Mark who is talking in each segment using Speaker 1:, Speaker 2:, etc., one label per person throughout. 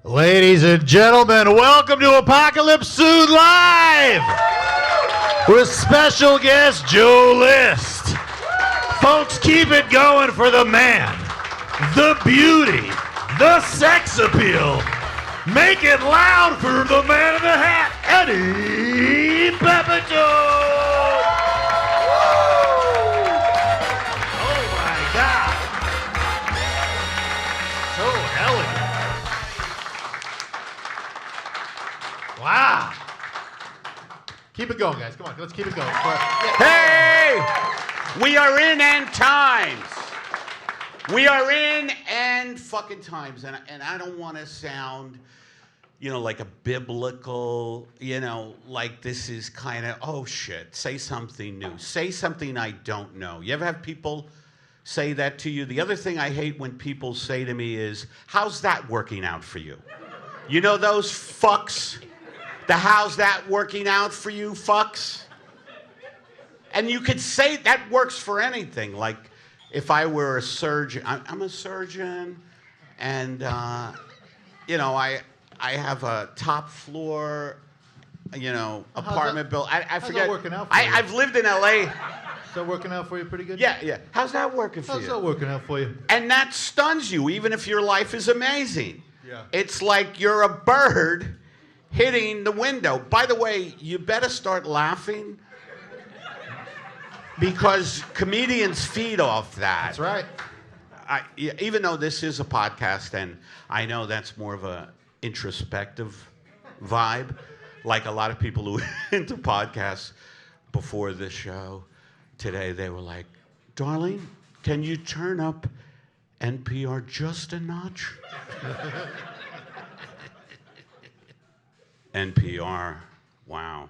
Speaker 1: Ladies and gentlemen, welcome to Apocalypse Soon Live with special guest Joe List. Folks, keep it going for the man, the beauty, the sex appeal. Make it loud for the man in the hat, Eddie Pepitone. Oh my God. So elegant. Wow. Keep it going, guys. Come on, let's keep it going.
Speaker 2: Hey! We are in end times. We are in end fucking times. And I don't want to sound, like a biblical, like this is kind of, oh shit, say something new. Say something I don't know. You ever have people say that to you? The other thing I hate when people say to me is, how's that working out for you? You know those fucks? The how's that working out for you fucks? And you could say that works for anything. Like if I were a surgeon, I'm a surgeon, and I have a top floor, apartment building. I forget.
Speaker 1: That working out for you?
Speaker 2: I've lived in LA.
Speaker 1: Is that working out for you pretty good?
Speaker 2: Yeah. How's that working for you?
Speaker 1: How's that working out for you?
Speaker 2: And that stuns you, even if your life is amazing.
Speaker 1: Yeah.
Speaker 2: It's like you're a bird hitting the window. By the way, you better start laughing because comedians feed off that.
Speaker 1: That's right.
Speaker 2: Even though this is a podcast, and I know that's more of a introspective vibe, like a lot of people who into podcasts before this show today, they were like, darling, can you turn up NPR just a notch? NPR, wow.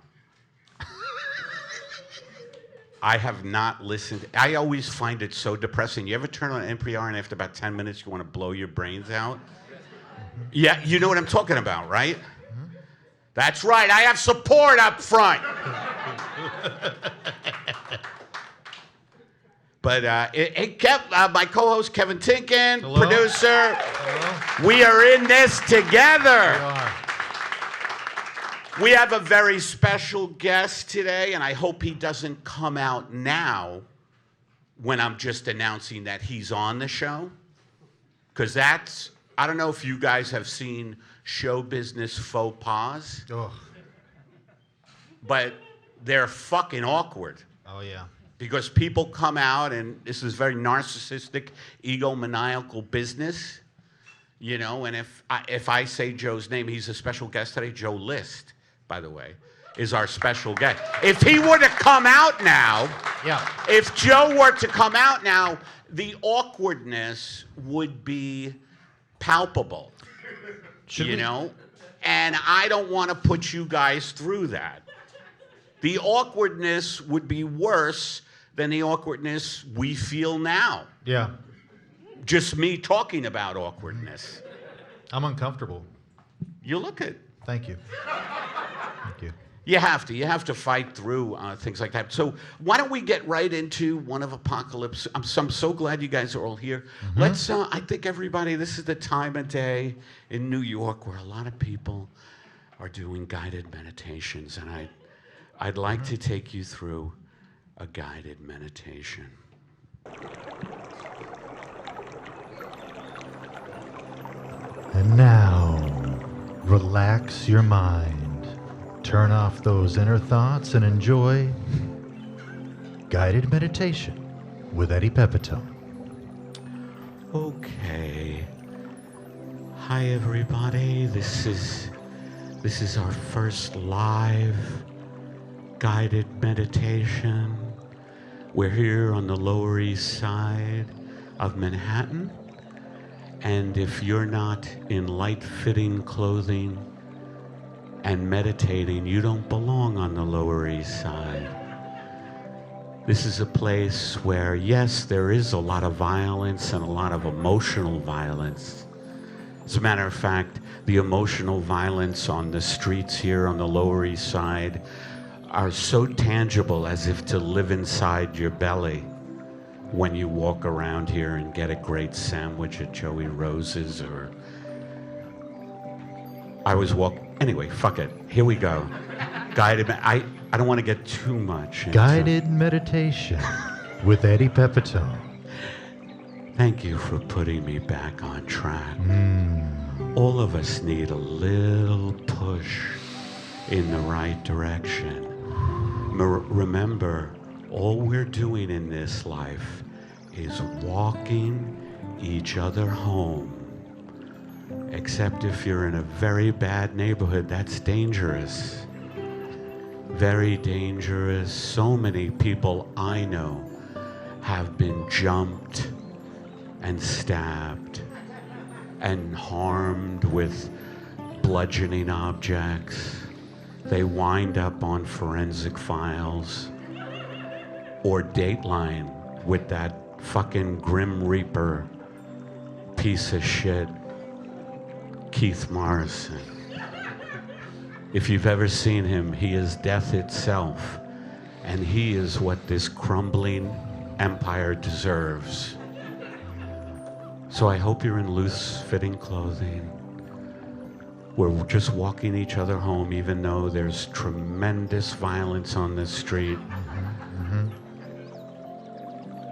Speaker 2: I have not listened. I always find it so depressing. You ever turn on NPR and after about 10 minutes you want to blow your brains out? Yeah, you know what I'm talking about, right? That's right, I have support up front. But it kept my co-host Kevin Tinkin,
Speaker 1: hello?
Speaker 2: Producer.
Speaker 1: Hello?
Speaker 2: We are in this together.
Speaker 1: We are.
Speaker 2: We have a very special guest today, and I hope he doesn't come out now when I'm just announcing that he's on the show. Because that's, I don't know if you guys have seen show business faux pas, but they're fucking awkward.
Speaker 1: Oh, yeah.
Speaker 2: Because people come out, and this is very narcissistic, egomaniacal business, and if I say Joe's name, he's a special guest today, Joe List, by the way, is our special guest. If he were to come out now, if Joe were to come out now, the awkwardness would be palpable, and I don't want to put you guys through that. The awkwardness would be worse than the awkwardness we feel now.
Speaker 1: Yeah.
Speaker 2: Just me talking about awkwardness.
Speaker 1: I'm uncomfortable.
Speaker 2: You look it.
Speaker 1: Thank you. Thank you.
Speaker 2: You have to fight through things like that. So why don't we get right into one of Apocalypse? I'm so glad you guys are all here.
Speaker 1: Mm-hmm.
Speaker 2: Let's, I think everybody, this is the time of day in New York where a lot of people are doing guided meditations. And I'd like to take you through a guided meditation.
Speaker 1: And now, relax your mind. Turn off those inner thoughts and enjoy guided meditation with Eddie Pepitone.
Speaker 2: Okay. Hi, everybody. This is our first live guided meditation. We're here on the Lower East Side of Manhattan. And if you're not in light-fitting clothing and meditating, you don't belong on the Lower East Side. This is a place where, yes, there is a lot of violence and a lot of emotional violence. As a matter of fact, the emotional violence on the streets here on the Lower East Side are so tangible as if to live inside your belly when you walk around here and get a great sandwich at Joey Rose's or I was anyway, fuck it. Here we go. I don't want to get too much into...
Speaker 1: Guided meditation with Eddie Pepitone.
Speaker 2: Thank you for putting me back on track. All of us need a little push in the right direction. Remember, all we're doing in this life is walking each other home. Except if you're in a very bad neighborhood, that's dangerous. Very dangerous. So many people I know have been jumped and stabbed and harmed with bludgeoning objects. They wind up on forensic files or Dateline with that fucking Grim Reaper piece of shit, Keith Morrison. If you've ever seen him, he is death itself, and he is what this crumbling empire deserves. So I hope you're in loose-fitting clothing. We're just walking each other home, even though there's tremendous violence on this street.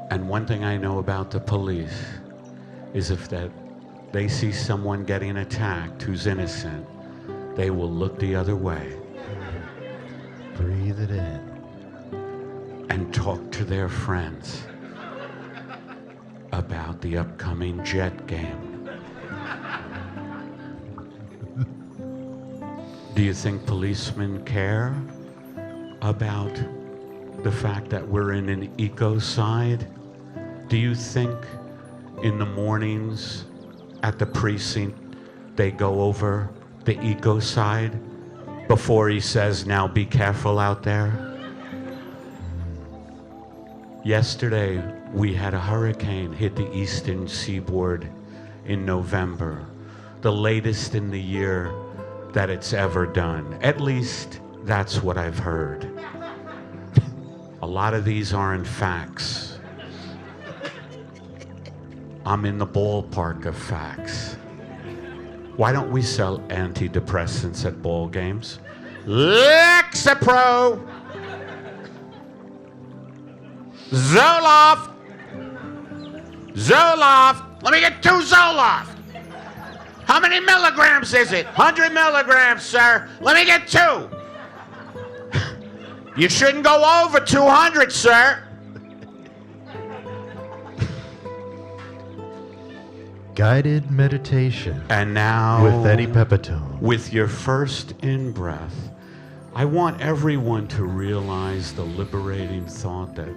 Speaker 2: And one thing I know about the police is if they see someone getting attacked who's innocent, they will look the other way.
Speaker 1: Breathe it in.
Speaker 2: And talk to their friends about the upcoming Jet game. Do you think policemen care about the fact that we're in an ecocide? Do you think in the mornings at the precinct they go over the ecocide before he says, now be careful out there? Yesterday, we had a hurricane hit the eastern seaboard in November, the latest in the year that it's ever done. At least that's what I've heard. A lot of these aren't facts. I'm in the ballpark of facts. Why don't we sell antidepressants at ball games? Lexapro! Zoloft! Zoloft! Let me get 2 Zoloft! How many milligrams is it? 100 milligrams, sir. Let me get 2. You shouldn't go over 200, sir.
Speaker 1: Guided meditation.
Speaker 2: And now,
Speaker 1: with Eddie Pepitone.
Speaker 2: With your first in-breath, I want everyone to realize the liberating thought that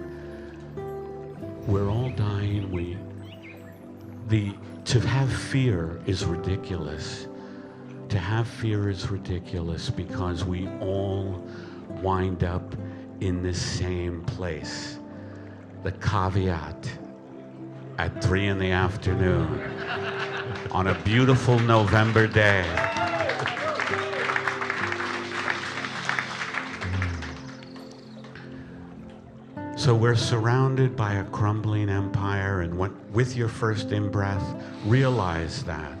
Speaker 2: we're all dying. To have fear is ridiculous. To have fear is ridiculous because we all wind up in the same place. The caveat at 3 in the afternoon on a beautiful November day. So we're surrounded by a crumbling empire, and with your first in-breath, realize that.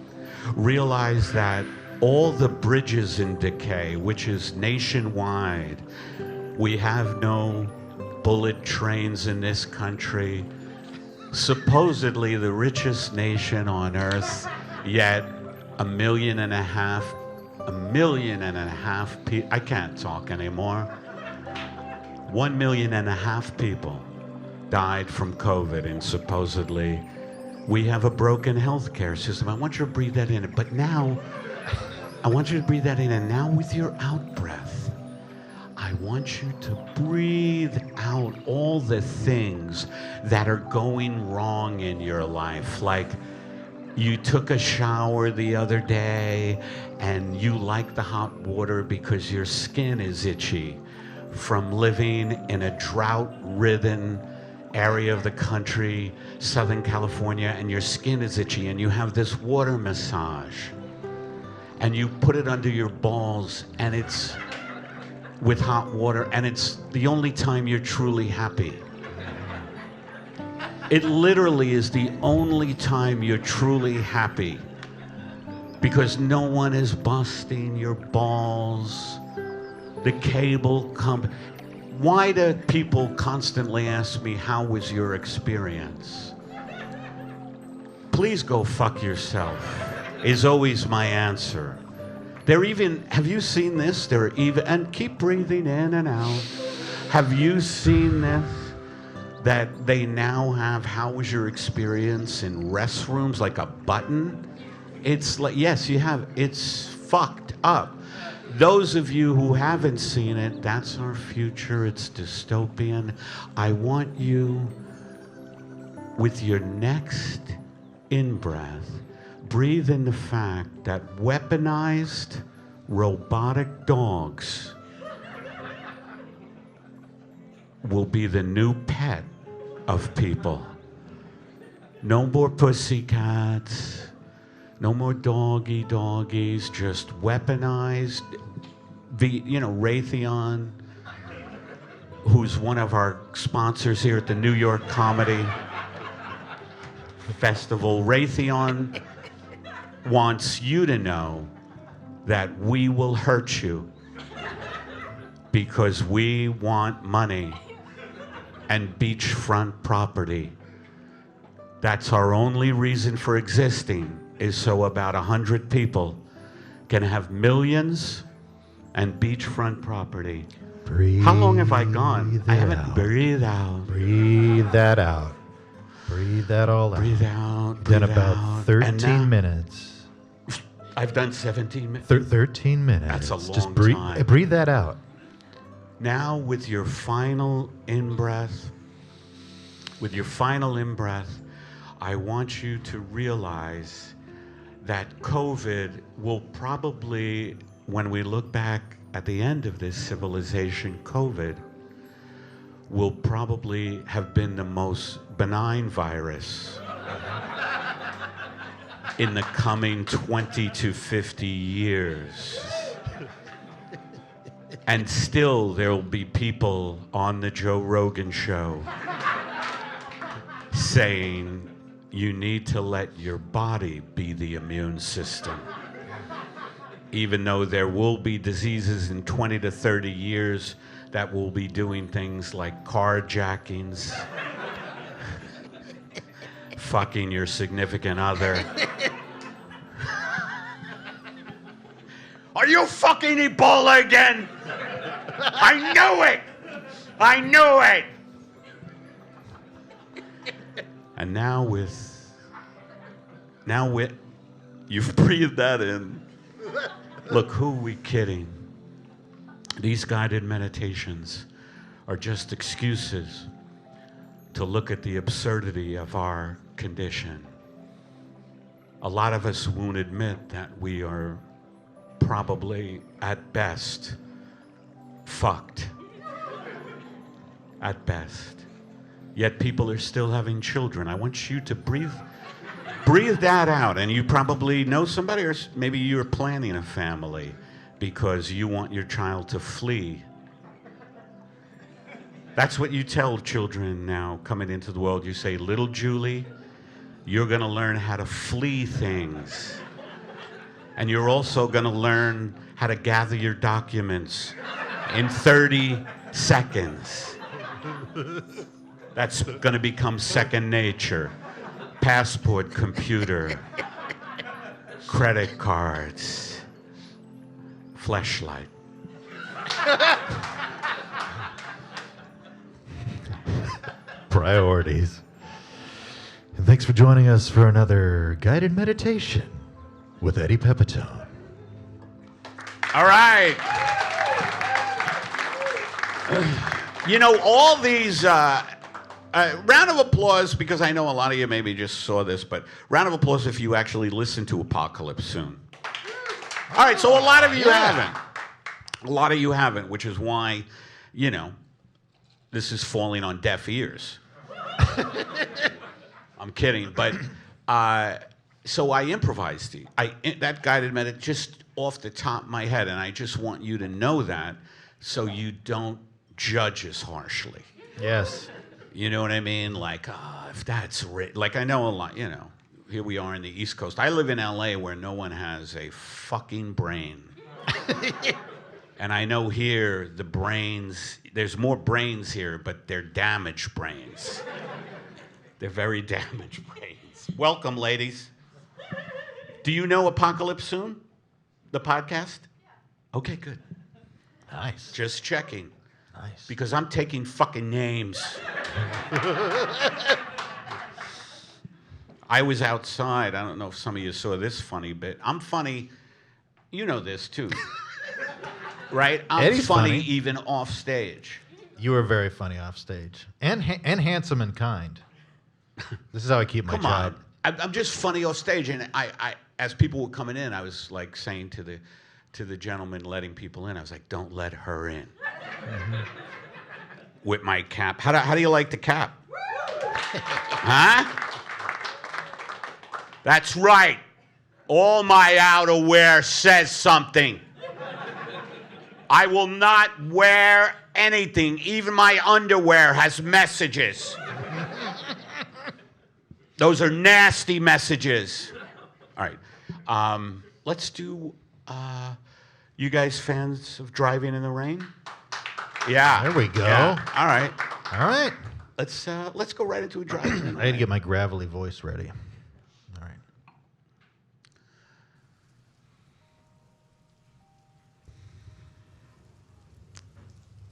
Speaker 2: Realize that all the bridges in decay, which is nationwide, we have no bullet trains in this country, supposedly the richest nation on earth, yet 1.5 million people, I can't talk anymore. 1.5 million people died from COVID, and supposedly we have a broken healthcare system. I want you to breathe that in. But now, I want you to breathe that in, and now with your out breath, I want you to breathe out all the things that are going wrong in your life. Like you took a shower the other day and you like the hot water because your skin is itchy from living in a drought-ridden area of the country, Southern California, and your skin is itchy, and you have this water massage, and you put it under your balls, and it's with hot water, and it's the only time you're truly happy. It literally is the only time you're truly happy. because no one is busting your balls. The cable company. Why do people constantly ask me, how was your experience? Please go fuck yourself, is always my answer. They're even, have you seen this? They're even, and keep breathing in and out. Have you seen this? That they now have, how was your experience in restrooms, like a button? It's like, yes, you have, it's fucked up. Those of you who haven't seen it, that's our future, it's dystopian. I want you, with your next in-breath, breathe in the fact that weaponized robotic dogs will be the new pet of people. No more pussycats, no more doggies, just weaponized. Raytheon, who's one of our sponsors here at the New York Comedy Festival. Raytheon wants you to know that we will hurt you because we want money and beachfront property. That's our only reason for existing, is so about 100 people can have millions and beachfront property.
Speaker 1: Breathe.
Speaker 2: How long have I gone? I haven't
Speaker 1: out.
Speaker 2: breathed out.
Speaker 1: Breathe that out. Breathe that all out.
Speaker 2: Breathe out.
Speaker 1: Then
Speaker 2: Breathe
Speaker 1: about
Speaker 2: out.
Speaker 1: 13 minutes.
Speaker 2: I've done 17 minutes.
Speaker 1: 13 minutes.
Speaker 2: That's a long
Speaker 1: Just breathe,
Speaker 2: time.
Speaker 1: breathe that out.
Speaker 2: Now, with your final in-breath, I want you to realize that COVID will probably, when we look back at the end of this civilization, COVID will probably have been the most benign virus in the coming 20 to 50 years. And still there will be people on the Joe Rogan show saying, you need to let your body be the immune system. Even though there will be diseases in 20 to 30 years that will be doing things like carjackings, fucking your significant other. Are you fucking Ebola again? I knew it! I knew it! And now you've breathed that in. Look, who are we kidding? These guided meditations are just excuses to look at the absurdity of our condition. A lot of us won't admit that we are probably, at best, fucked. At best. Yet people are still having children. I want you to breathe that out. And you probably know somebody, or maybe you're planning a family because you want your child to flee. That's what you tell children now coming into the world. You say, little Julie, you're going to learn how to flee things. And you're also going to learn how to gather your documents in 30 seconds. That's going to become second nature. Passport, computer, credit cards, fleshlight.
Speaker 1: Priorities. And thanks for joining us for another guided meditation with Eddie Pepitone.
Speaker 2: All right. You know, all these, round of applause, because I know a lot of you maybe just saw this, but round of applause if you actually listen to Apocalypse Soon. All right, so a lot of you haven't. A lot of you haven't, which is why, you know, this is falling on deaf ears. I'm kidding, but so I improvised it. That guided meditation just off the top of my head, and I just want you to know that so you don't judge as harshly.
Speaker 1: Yes.
Speaker 2: You know what I mean? Like, if that's like I know a lot, you know, here we are in the East Coast. I live in LA where no one has a fucking brain. And I know here the brains, there's more brains here, but they're damaged brains. They're very damaged brains. Welcome, ladies. Do you know Apocalypse Soon? The podcast? Yeah. Okay, good.
Speaker 1: Nice.
Speaker 2: Just checking.
Speaker 1: Nice.
Speaker 2: Because I'm taking fucking names. I was outside. I don't know if some of you saw this funny bit. I'm funny. You know this, too. Right? I'm
Speaker 1: Eddie's funny
Speaker 2: even off stage.
Speaker 1: You were very funny off stage. And handsome and kind. This is how I keep my job.
Speaker 2: I'm just funny off stage. And I, as people were coming in, I was like saying to the gentleman letting people in, I was like, don't let her in. Mm-hmm. With my cap. How do you like the cap? Huh? That's right. All my outerwear says something. I will not wear anything. Even my underwear has messages. Those are nasty messages. All right. Let's do, you guys fans of Driving in the Rain? Yeah.
Speaker 1: There we go.
Speaker 2: Yeah. All right.
Speaker 1: All right.
Speaker 2: Let's go right into a Driving in the Rain.
Speaker 1: I had to get my gravelly voice ready. All right.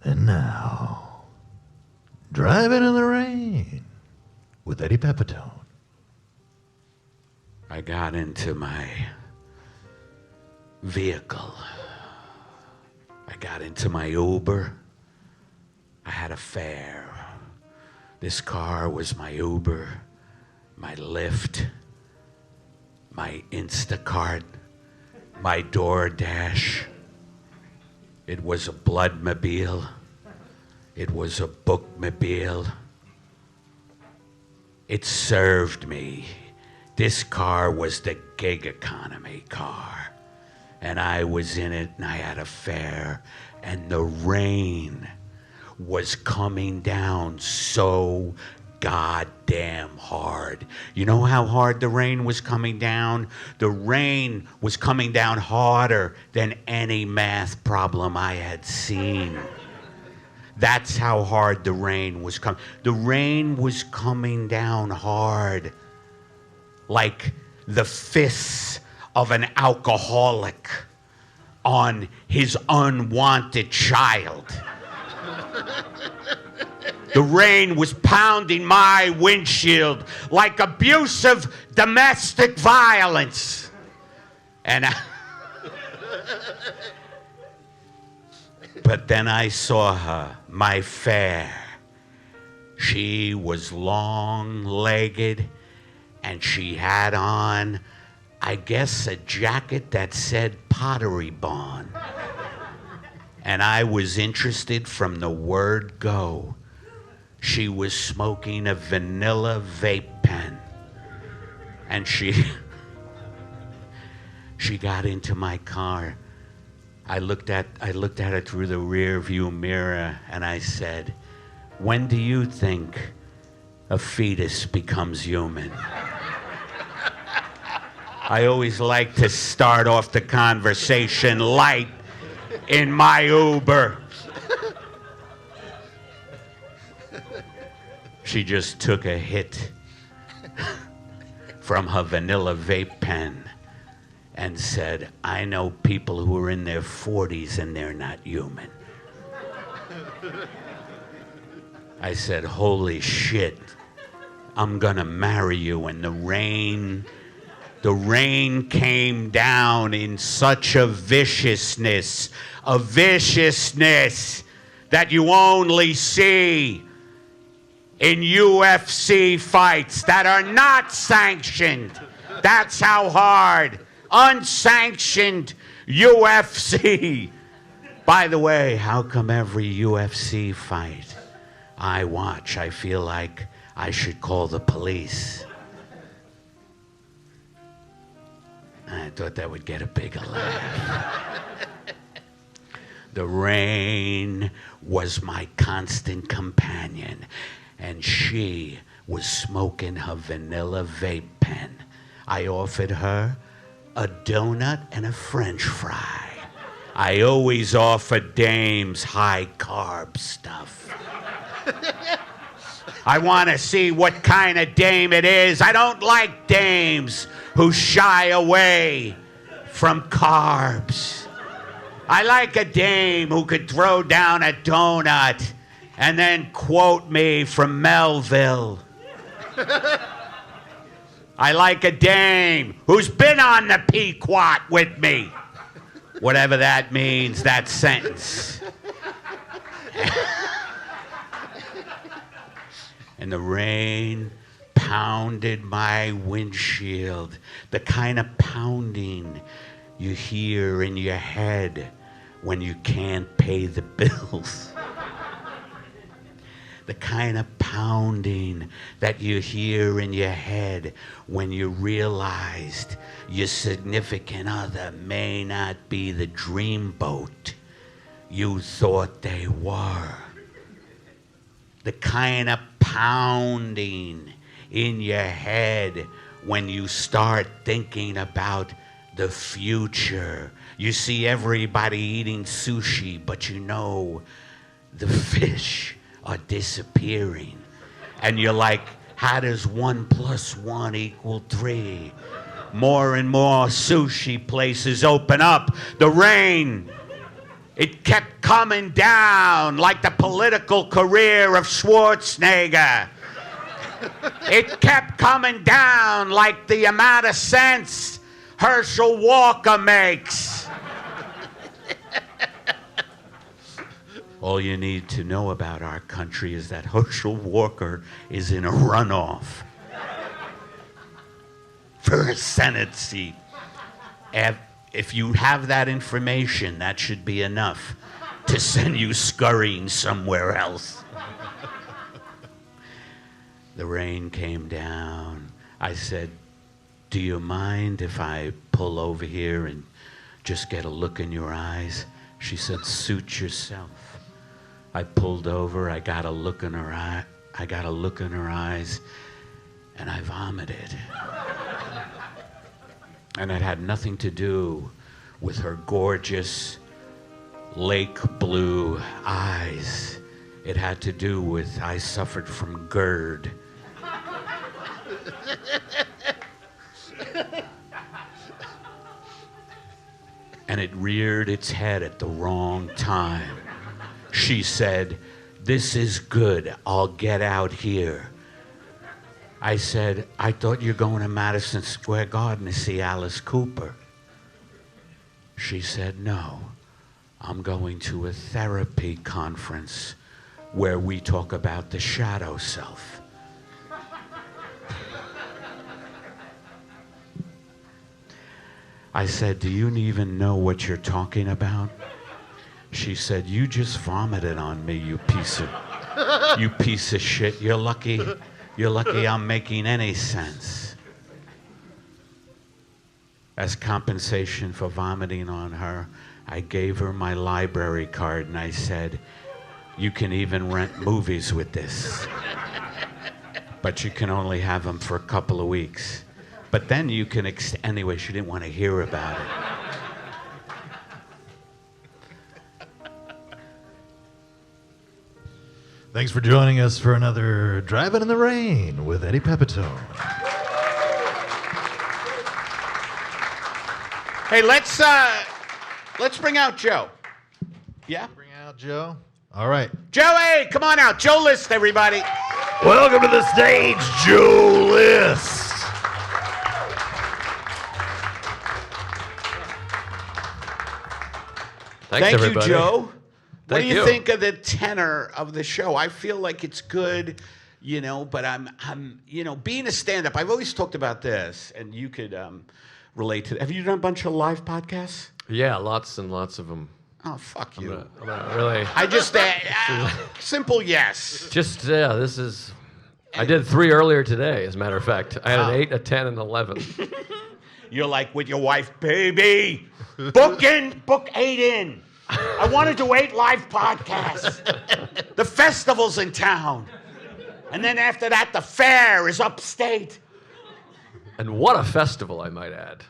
Speaker 1: And now, Driving in the Rain with Eddie Pepitone.
Speaker 2: I got into my vehicle. I got into my Uber. I had a fare. This car was my Uber, my Lyft, my Instacart, my DoorDash. It was a bloodmobile. It was a bookmobile. It served me. This car was the gig economy car. And I was in it, and I had a fare, and the rain was coming down so goddamn hard. You know how hard the rain was coming down? The rain was coming down harder than any math problem I had seen. That's how hard the rain was coming. The rain was coming down hard, like the fists of an alcoholic on his unwanted child. The rain was pounding my windshield like abusive domestic violence. And but then I saw her, my fare. She was long-legged, and she had on, I guess, a jacket that said Pottery Barn. And I was interested from the word go. She was smoking a vanilla vape pen. And she got into my car. I looked at her through the rear view mirror, and I said, when do you think a fetus becomes human? I always like to start off the conversation light in my Uber. She just took a hit from her vanilla vape pen and said, I know people who are in their 40s and they're not human. I said, holy shit, I'm gonna marry you. And the rain came down in such a viciousness that you only see in UFC fights that are not sanctioned. That's how hard. Unsanctioned UFC. By the way, how come every UFC fight I watch, I feel like I should call the police? I thought that would get a bigger laugh. The rain was my constant companion, and she was smoking her vanilla vape pen I offered her a donut and a French fry. I always offer dames high-carb stuff. I want to see what kind of dame it is. I don't like dames who shy away from carbs. I like a dame who could throw down a donut and then quote me from Melville. I like a dame who's been on the Pequot with me. Whatever that means, that sentence. And the rain pounded my windshield, the kind of pounding you hear in your head when you can't pay the bills. The kind of pounding that you hear in your head when you realized your significant other may not be the dreamboat you thought they were. The kind of pounding in your head when you start thinking about the future. You see everybody eating sushi, but you know the fish are disappearing. And you're like, how does 1 + 1 = 3? More and more sushi places open up. The rain, it kept coming down like the political career of Schwarzenegger. It kept coming down like the amount of sense Herschel Walker makes. All you need to know about our country is that Herschel Walker is in a runoff for a Senate seat. If you have that information, that should be enough to send you scurrying somewhere else. The rain came down. I said, do you mind if I pull over here and just get a look in your eyes? She said, suit yourself. I pulled over, I got a look in her eye, eyes, and I vomited. And it had nothing to do with her gorgeous lake blue eyes. It had to do with I suffered from GERD. And it reared its head at the wrong time. She said, this is good, I'll get out here. I said, I thought you were going to Madison Square Garden to see Alice Cooper. She said, no, I'm going to a therapy conference where we talk about the shadow self. I said, do you even know what you're talking about? She said, you just vomited on me, you piece of shit. You're lucky I'm making any sense. As compensation for vomiting on her, I gave her my library card and I said, you can even rent movies with this. But you can only have them for a couple of weeks. But then you can anyway, she didn't want to hear about it.
Speaker 1: Thanks for joining us for another Driving in the Rain with Eddie Pepitone.
Speaker 2: Hey, let's bring out Joe. Yeah?
Speaker 1: Bring out Joe. All right.
Speaker 2: Joe, hey, come on out. Joe List, everybody.
Speaker 1: Welcome to the stage, Joe List.
Speaker 2: Thank
Speaker 3: everybody.
Speaker 2: you, Joe. What
Speaker 3: Thank
Speaker 2: do you
Speaker 3: you.
Speaker 2: think of the tenor of the show? I feel like it's good, but I'm being a stand-up, I've always talked about this, and you could relate to it. Have you done a bunch of live podcasts?
Speaker 3: Yeah, lots and lots of them.
Speaker 2: Oh, fuck you.
Speaker 3: I'm gonna really.
Speaker 2: I just, simple yes.
Speaker 3: Just this is. I did 3 earlier today, as a matter of fact. I had an 8, a 10, and an 11.
Speaker 2: You're like with your wife, baby, book 8 in. I want to do 8 live podcasts. The festival's in town. And then after that, the fair is upstate.
Speaker 3: And what a festival, I might add.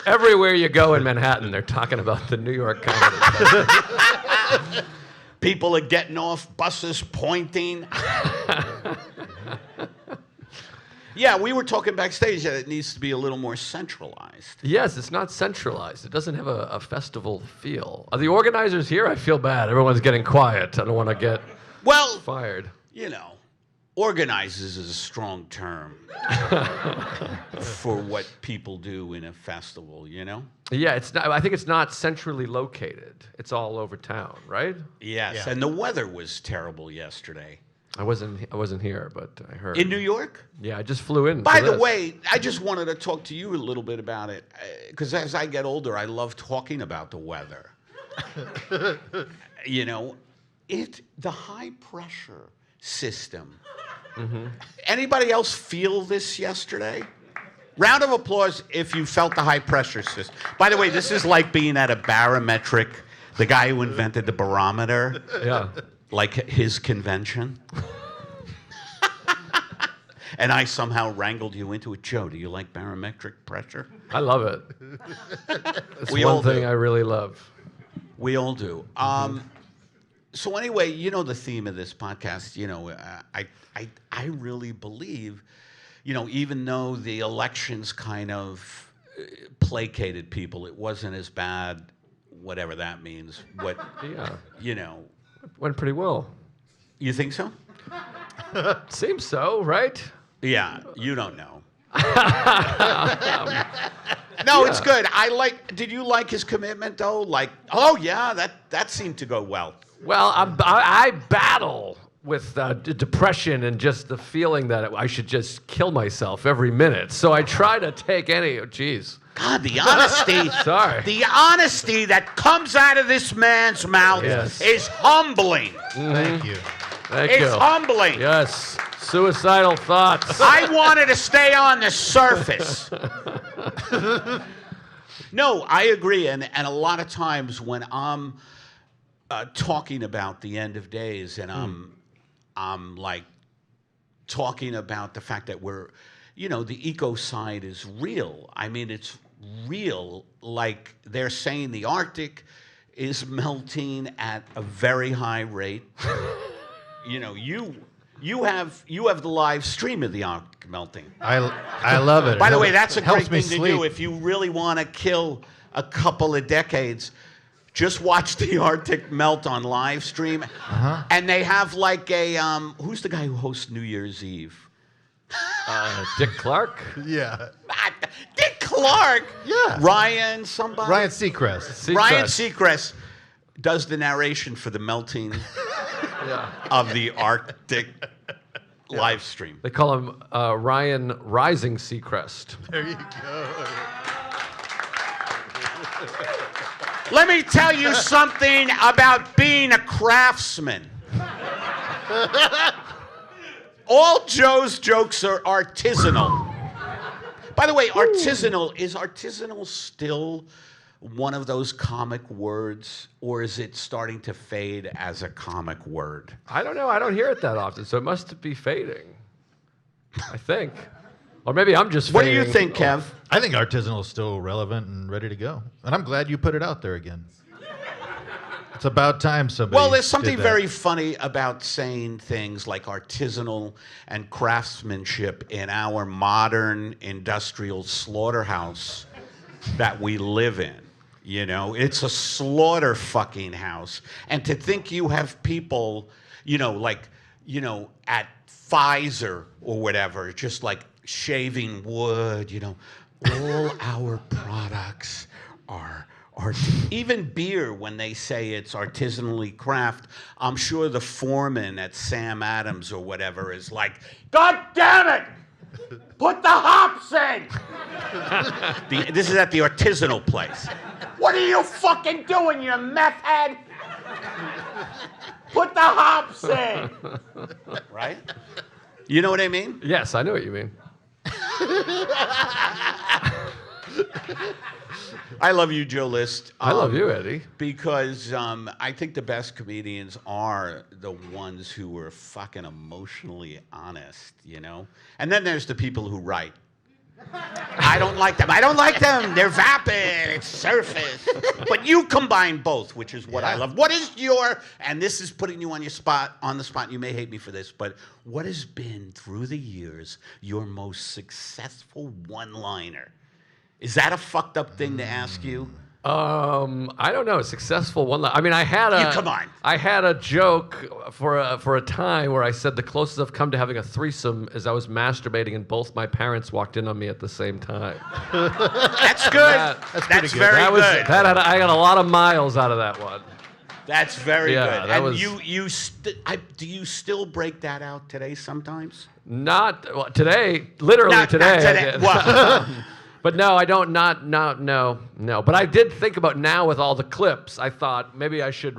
Speaker 3: Everywhere you go in Manhattan, they're talking about the New York Comedy Festival.
Speaker 4: People are getting off buses, pointing. Yeah, we were talking backstage that it needs to be a little more centralized.
Speaker 3: Yes, it's not centralized. It doesn't have a festival feel. Are the organizers here? I feel bad. Everyone's getting quiet. I don't want to get fired.
Speaker 4: You know, organizes is a strong term for what people do in a festival, you know?
Speaker 3: Yeah, it's not. I think it's not centrally located. It's all over town, right?
Speaker 4: Yes,
Speaker 1: Yeah.
Speaker 4: and the weather was terrible yesterday.
Speaker 3: I wasn't here, but I heard.
Speaker 4: In New York?
Speaker 3: Yeah, I just flew in.
Speaker 4: By
Speaker 3: for
Speaker 4: the
Speaker 3: this.
Speaker 4: way, I just wanted to talk to you a little bit about it, because as I get older, I love talking about the weather. You know, the high pressure system. Mm-hmm. Anybody else feel this yesterday? Round of applause if you felt the high pressure system. By the way, this is like being at a barometric, the guy who invented the barometer.
Speaker 3: Yeah.
Speaker 4: Like his convention. And I somehow wrangled you into it. Joe, do you like barometric pressure?
Speaker 3: I love it. It's
Speaker 4: We all
Speaker 3: one thing
Speaker 4: do.
Speaker 3: I really love.
Speaker 4: We all do. So anyway, you know the theme of this podcast. You know, I really believe, you know, even though the elections kind of placated people, it wasn't as bad, whatever that means. What,
Speaker 3: Yeah.
Speaker 4: you know.
Speaker 3: Went pretty well.
Speaker 4: You think so?
Speaker 3: Seems so, right?
Speaker 4: Yeah, you don't know. No, it's good. Did you like his commitment though? Like, oh yeah, that seemed to go well.
Speaker 3: Well, I battle with depression and just the feeling that I should just kill myself every minute. So I try to take any. Geez.
Speaker 4: God, the honesty.
Speaker 3: Sorry.
Speaker 4: The honesty that comes out of this man's mouth
Speaker 3: Yes.
Speaker 4: is humbling.
Speaker 1: Thank you.
Speaker 3: Thank
Speaker 4: It's
Speaker 3: you.
Speaker 4: humbling.
Speaker 3: Yes. Suicidal thoughts.
Speaker 4: I wanted to stay on the surface. No, I agree. And a lot of times when I'm talking about the end of days and I'm like talking about the fact that we're, you know, the eco side is real. I mean, it's real. Like they're saying the Arctic is melting at a very high rate. You know, you have the live stream of the Arctic melting.
Speaker 1: I love it.
Speaker 4: By the way, that's a
Speaker 1: Helps
Speaker 4: great
Speaker 1: me
Speaker 4: thing to do
Speaker 1: sleep.
Speaker 4: if you really want to kill a couple of decades. Just watch the Arctic melt on live stream, and they have like a who's the guy who hosts New Year's Eve?
Speaker 3: Dick Clark.
Speaker 1: Yeah.
Speaker 4: Dick Clark.
Speaker 1: Yeah.
Speaker 4: Ryan somebody.
Speaker 1: Ryan Seacrest.
Speaker 4: Ryan
Speaker 3: Seacrest.
Speaker 4: Seacrest does the narration for the melting
Speaker 3: Yeah.
Speaker 4: of the Arctic live stream.
Speaker 3: They call him Ryan Rising Seacrest.
Speaker 1: There you go.
Speaker 4: Let me tell you something about being a craftsman. All Joe's jokes are artisanal. By the way, is artisanal still one of those comic words, or is it starting to fade as a comic word?
Speaker 3: I don't know. I don't hear it that often, so it must be fading. I think. Or maybe I'm just
Speaker 4: What do
Speaker 3: fading.
Speaker 4: you think, Kev?
Speaker 1: I think artisanal is still relevant and ready to go. And I'm glad you put it out there again. It's about time somebody
Speaker 4: Well, there's something
Speaker 1: did that.
Speaker 4: very funny about saying things like artisanal and craftsmanship in our modern industrial slaughterhouse that we live in. You know, it's a slaughter fucking house. And to think you have people, you know, like, you know, at Pfizer or whatever, just like shaving wood, you know, all our products are even beer, when they say it's artisanally craft, I'm sure the foreman at Sam Adams or whatever is like, God damn it! Put the hops in! This is at the artisanal place. What are you fucking doing, you meth head? Put the hops in! Right? You know what I mean?
Speaker 3: Yes, I know what you mean.
Speaker 4: I love you, Joe List.
Speaker 3: I love you, Eddie.
Speaker 4: Because I think the best comedians are the ones who are fucking emotionally honest, you know? And then there's the people who write. I don't like them. I don't like them. They're vapid. It's surface. But you combine both, which is what I love. What is your, and this is putting you on the spot, and you may hate me for this, but what has been, through the years, your most successful one-liner? Is that a fucked up thing to ask you?
Speaker 3: I don't know. Successful one. I mean, I had a joke for a time where I said the closest I've come to having a threesome is I was masturbating and both my parents walked in on me at the same time.
Speaker 4: That's good. That's very good.
Speaker 3: I got a lot of miles out of that one.
Speaker 4: That's very good.
Speaker 3: That
Speaker 4: And
Speaker 3: was,
Speaker 4: do you still break that out today sometimes?
Speaker 3: Not today. Literally today.
Speaker 4: Not today.
Speaker 3: I did.
Speaker 4: Well,
Speaker 3: But no, I don't. No. But I did think about now with all the clips. I thought maybe I should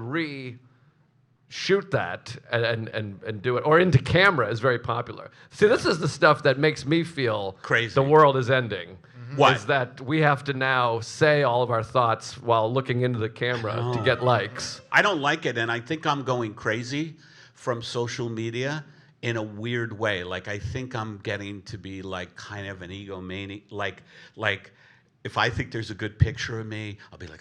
Speaker 3: shoot that and do it. Or into camera is very popular. See, this is the stuff that makes me feel
Speaker 4: crazy.
Speaker 3: The world is ending.
Speaker 4: What?
Speaker 3: Is that we have to now say all of our thoughts while looking into the camera to get likes.
Speaker 4: I don't like it, and I think I'm going crazy from social media in a weird way. Like, I think I'm getting to be like kind of an egomaniac. Like if I think there's a good picture of me, I'll be like,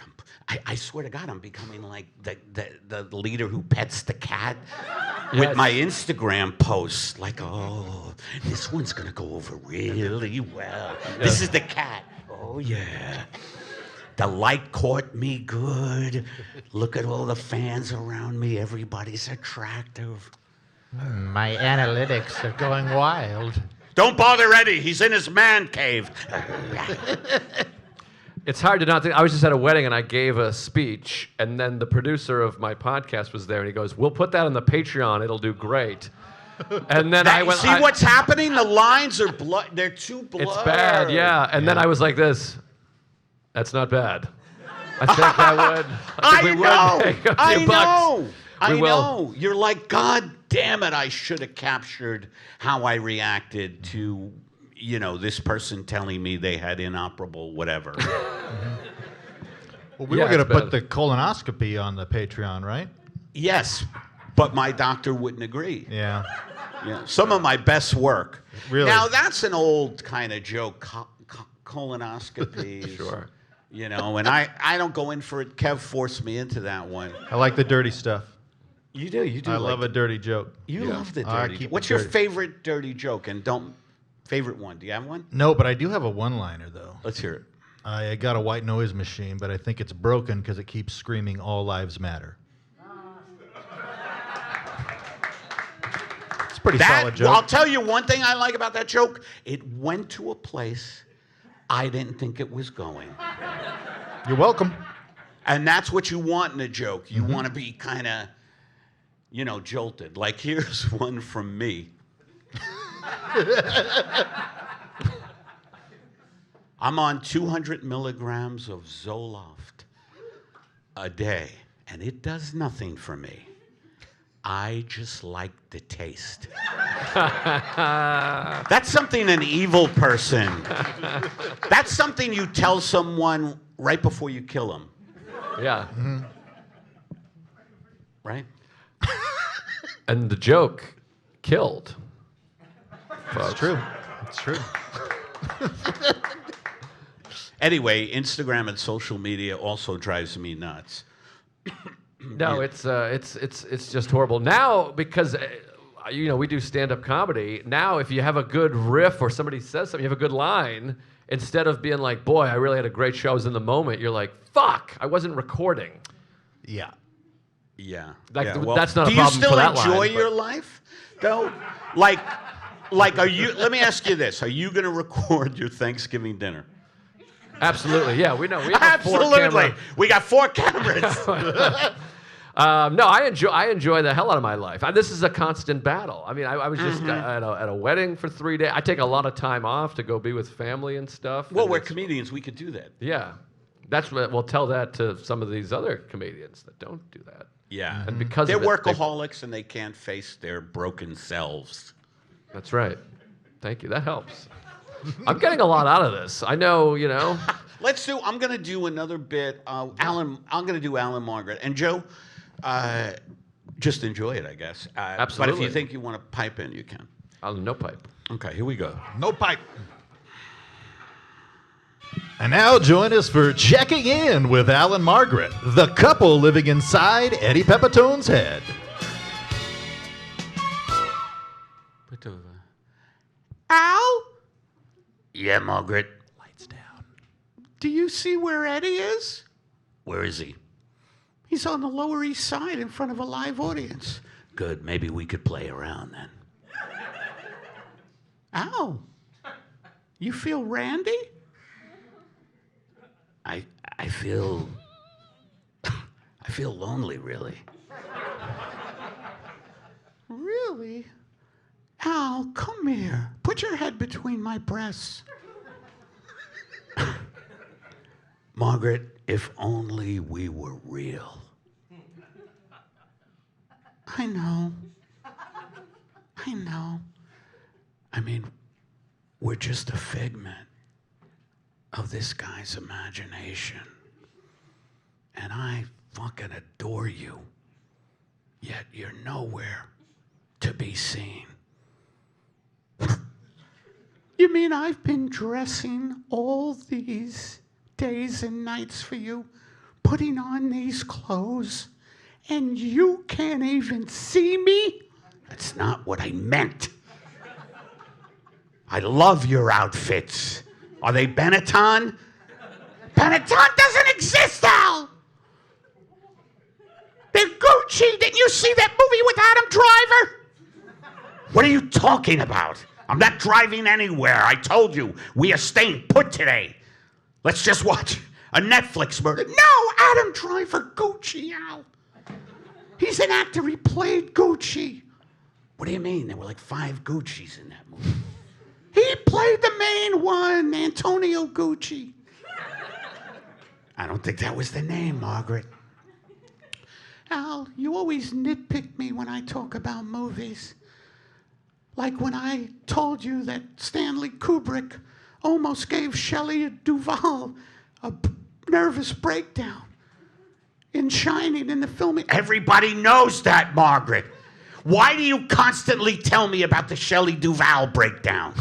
Speaker 4: I swear to God, I'm becoming like the leader who pets the cat with my Instagram posts. Like, oh, this one's gonna go over really well. This is the cat. Oh yeah. The light caught me good. Look at all the fans around me. Everybody's attractive.
Speaker 5: My analytics are going wild.
Speaker 4: Don't bother Eddie. He's in his man cave.
Speaker 3: It's hard to not think. I was just at a wedding and I gave a speech, and then the producer of my podcast was there, and he goes, "We'll put that on the Patreon. It'll do great." And then I went.
Speaker 4: See what's happening? The lines are blood. They're too blurred.
Speaker 3: It's bad, yeah. And then I was like this. That's not bad. I think that would.
Speaker 4: I know. You're like, God damn it, I should have captured how I reacted to, this person telling me they had inoperable whatever.
Speaker 6: Well, we were going to put the colonoscopy on the Patreon, right?
Speaker 4: Yes, but my doctor wouldn't agree.
Speaker 6: Yeah.
Speaker 4: Some of my best work.
Speaker 6: Really?
Speaker 4: Now, that's an old kind of joke, colonoscopies.
Speaker 3: Sure.
Speaker 4: And I don't go in for it. Kev forced me into that one.
Speaker 6: I like the dirty stuff.
Speaker 4: You do.
Speaker 6: I love a dirty joke.
Speaker 4: You love the dirty joke. What's your favorite dirty joke? And favorite one? Do you have one?
Speaker 6: No, but I do have a one-liner, though.
Speaker 4: Let's hear it.
Speaker 6: I got a white noise machine, but I think it's broken because it keeps screaming, "All lives matter." It's a pretty solid joke.
Speaker 4: I'll tell you one thing I like about that joke. It went to a place I didn't think it was going.
Speaker 6: You're welcome.
Speaker 4: And that's what you want in a joke. You want to be kind of, jolted. Like, here's one from me. I'm on 200 milligrams of Zoloft a day, and it does nothing for me. I just like the taste. That's something an evil person. That's something you tell someone right before you kill them.
Speaker 3: Yeah.
Speaker 6: Mm-hmm.
Speaker 4: Right?
Speaker 3: And the joke killed.
Speaker 6: It's true. It's true.
Speaker 4: Anyway, Instagram and social media also drives me nuts.
Speaker 3: No, it's just horrible now because we do stand-up comedy. Now, if you have a good riff or somebody says something, you have a good line. Instead of being like, "Boy, I really had a great show. I was in the moment," you're like, "Fuck, I wasn't recording."
Speaker 6: Yeah.
Speaker 4: Yeah.
Speaker 3: That's not a problem for that line.
Speaker 4: Do you still enjoy your life, though? Like, are you? Let me ask you this: are you going to record your Thanksgiving dinner?
Speaker 3: Absolutely. Yeah, we know. We have
Speaker 4: Absolutely. We got 4 cameras.
Speaker 3: No, I enjoy the hell out of my life. This is a constant battle. I mean, I was just at a wedding for 3 days. I take a lot of time off to go be with family and stuff.
Speaker 4: Well, we're comedians. We could do that.
Speaker 3: Yeah. That's what we'll tell that to some of these other comedians that don't do that.
Speaker 4: Yeah.
Speaker 3: And because
Speaker 4: they're
Speaker 3: of it,
Speaker 4: workaholics and they can't face their broken selves.
Speaker 3: That's right. Thank you. That helps. I'm getting a lot out of this. I know,
Speaker 4: I'm going to do another bit. I'm going to do Allen Margaret. And Joe, just enjoy it, I guess.
Speaker 3: Absolutely.
Speaker 4: But if you think you want to pipe in, you can.
Speaker 3: No pipe.
Speaker 4: Okay, here we go.
Speaker 6: No pipe. And now join us for Checking In with Allen Margaret, the couple living inside Eddie Pepitone's head.
Speaker 4: Al? Yeah, Margaret. Lights down. Do you see where Eddie is? Where is he? He's on the Lower East Side in front of a live audience. Good. Maybe we could play around then. Al, you feel randy? I feel lonely, really. Really? Al, come here. Put your head between my breasts. Margaret, if only we were real. I know. I mean, we're just a figment of this guy's imagination. And I fucking adore you. Yet you're nowhere to be seen. You mean I've been dressing all these days and nights for you, putting on these clothes, and you can't even see me? That's not what I meant. I love your outfits. Are they Benetton? Benetton doesn't exist, Al! They're Gucci. Didn't you see that movie with Adam Driver? What are you talking about? I'm not driving anywhere. I told you, we are staying put today. Let's just watch a Netflix murder. No, Adam Driver, Gucci, Al. He's an actor. He played Gucci. What do you mean? There were like 5 Guccis in that movie. He played the main one, Antonio Gucci. I don't think that was the name, Margaret. Al, you always nitpick me when I talk about movies. Like when I told you that Stanley Kubrick almost gave Shelley Duvall a nervous breakdown in Shining in the film. Everybody knows that, Margaret. Why do you constantly tell me about the Shelley Duvall breakdown?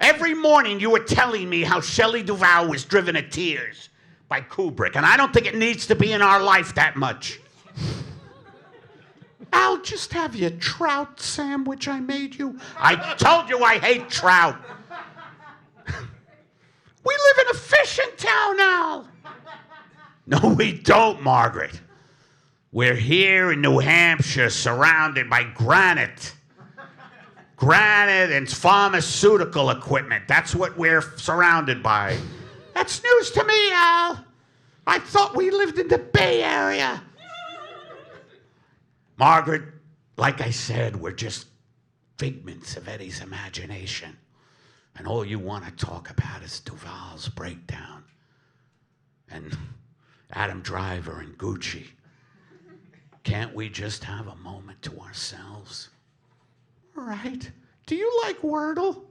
Speaker 4: Every morning you were telling me how Shelley Duvall was driven to tears by Kubrick, and I don't think it needs to be in our life that much. I'll just have your trout sandwich I made you. I told you I hate trout. We live in a fishing town now. No, we don't, Margaret. We're here in New Hampshire surrounded by granite. Granite and pharmaceutical equipment. That's what we're surrounded by. That's news to me, Al. I thought we lived in the Bay Area. Margaret, like I said, we're just figments of Eddie's imagination. And all you want to talk about is Duvall's breakdown. And Adam Driver and Gucci. Can't we just have a moment to ourselves? All right. Do you like Wordle?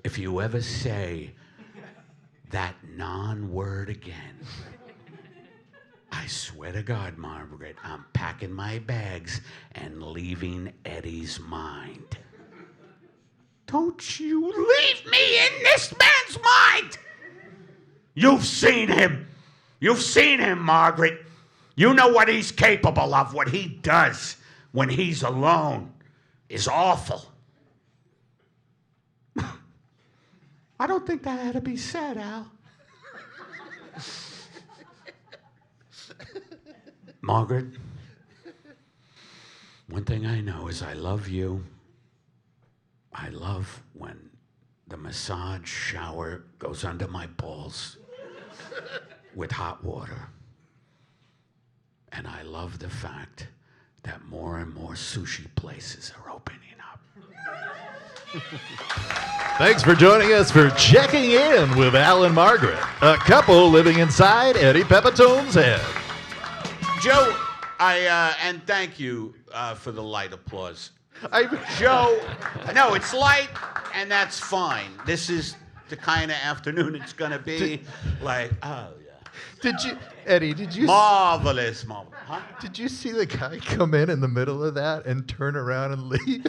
Speaker 4: If you ever say that non-word again, I swear to God, Margaret, I'm packing my bags and leaving Eddie's mind. Don't you leave me in this man's mind! You've seen him. You've seen him, Margaret. You know what he's capable of. What he does when he's alone is awful. I don't think that had to be said, Al. Margaret, one thing I know is I love you. I love when the massage shower goes under my balls with hot water. And I love the fact that more and more sushi places are opening up.
Speaker 6: Thanks for joining us for Checking In with Allen Margaret, a couple living inside Eddie Pepitone's head.
Speaker 4: Joe, and thank you for the light applause. Joe, no, it's light, and that's fine. This is the kind of afternoon it's going to be. Like, oh, yeah.
Speaker 6: Eddie, did you
Speaker 4: Marvelous. Huh?
Speaker 6: Did you see the guy come in the middle of that and turn around and leave?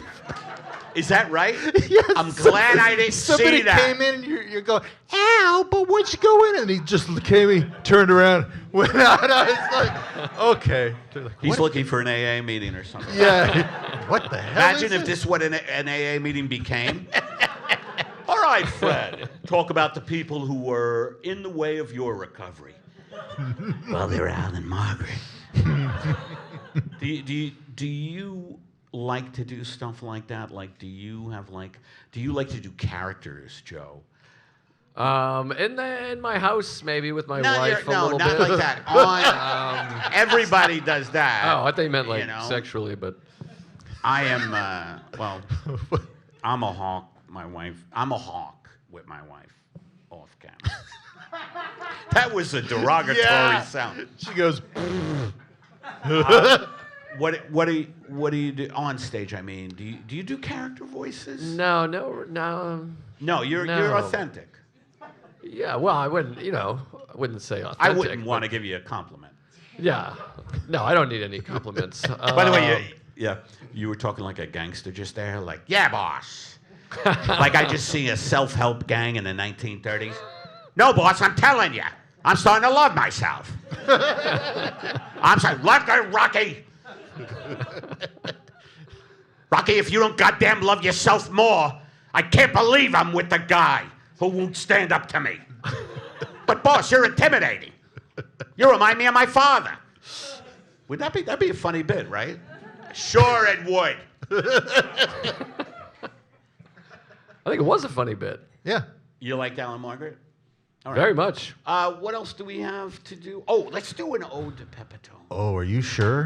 Speaker 4: Is that right?
Speaker 6: Yes.
Speaker 4: I'm glad I didn't
Speaker 6: Somebody
Speaker 4: see that.
Speaker 6: came in and you're going, ow, but what'd you go in? And he just came in, turned around, went out. I was like, okay. They're like,
Speaker 4: He's
Speaker 6: what?
Speaker 4: looking for an AA meeting or something.
Speaker 6: Yeah. What the hell?
Speaker 4: Imagine if this is what an AA meeting became. All right, Fred. Talk about the people who were in the way of your recovery. Well, they were Allen and Margaret. Do you like to do stuff like that? Like, do you like to do characters, Joe?
Speaker 3: In my house, maybe with my wife a
Speaker 4: no,
Speaker 3: little
Speaker 4: not
Speaker 3: bit.
Speaker 4: like that. Everybody does that.
Speaker 3: Oh, I thought you meant like
Speaker 4: you know?
Speaker 3: sexually, but
Speaker 4: I am, I'm a hawk. I'm a hawk with my wife off camera. That was a derogatory sound.
Speaker 6: She goes,
Speaker 4: What do you do on stage? I mean, do you do character voices?
Speaker 3: no.
Speaker 4: No, you're
Speaker 3: No.
Speaker 4: authentic.
Speaker 3: Yeah, well, I wouldn't say authentic.
Speaker 4: I wouldn't want
Speaker 3: but-
Speaker 4: to give you a compliment.
Speaker 3: Yeah, no, I don't need any compliments.
Speaker 4: By the way, you were talking like a gangster just there, like, yeah, boss. Like I just see a self-help gang in the 1930s. No, boss, I'm telling you, I'm starting to love myself. I'm sorry, Rocky. Rocky, if you don't goddamn love yourself more, I can't believe I'm with the guy who won't stand up to me. But boss, you're intimidating. You remind me of my father. That'd be a funny bit, right? Sure it would.
Speaker 3: I think it was a funny bit.
Speaker 6: yeah.
Speaker 4: You liked Allen Margaret? All right.
Speaker 3: Very much.
Speaker 4: What else do we have to do? Oh, let's do an ode to Pepitone.
Speaker 6: Oh, are you sure?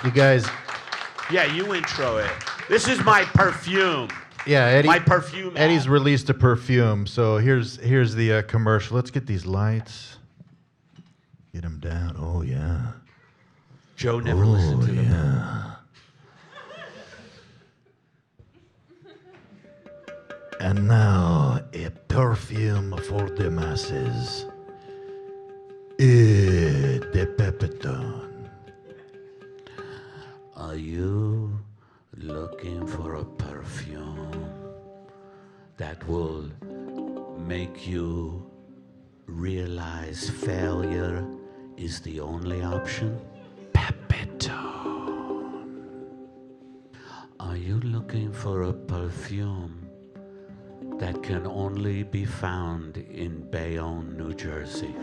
Speaker 6: You guys,
Speaker 4: Yeah, you intro it. This is my perfume.
Speaker 6: yeah, Eddie.
Speaker 4: My perfume.
Speaker 6: Eddie's
Speaker 4: ad.
Speaker 6: released a perfume, so here's the commercial. Let's get these lights. Get them down. Oh yeah.
Speaker 4: Joe never listened to them.
Speaker 6: Yeah. And now a perfume for the masses. The Pepitone.
Speaker 4: Are you looking for a perfume that will make you realize failure is the only option?
Speaker 6: Pepitone.
Speaker 4: Are you looking for a perfume that can only be found in Bayonne, New Jersey?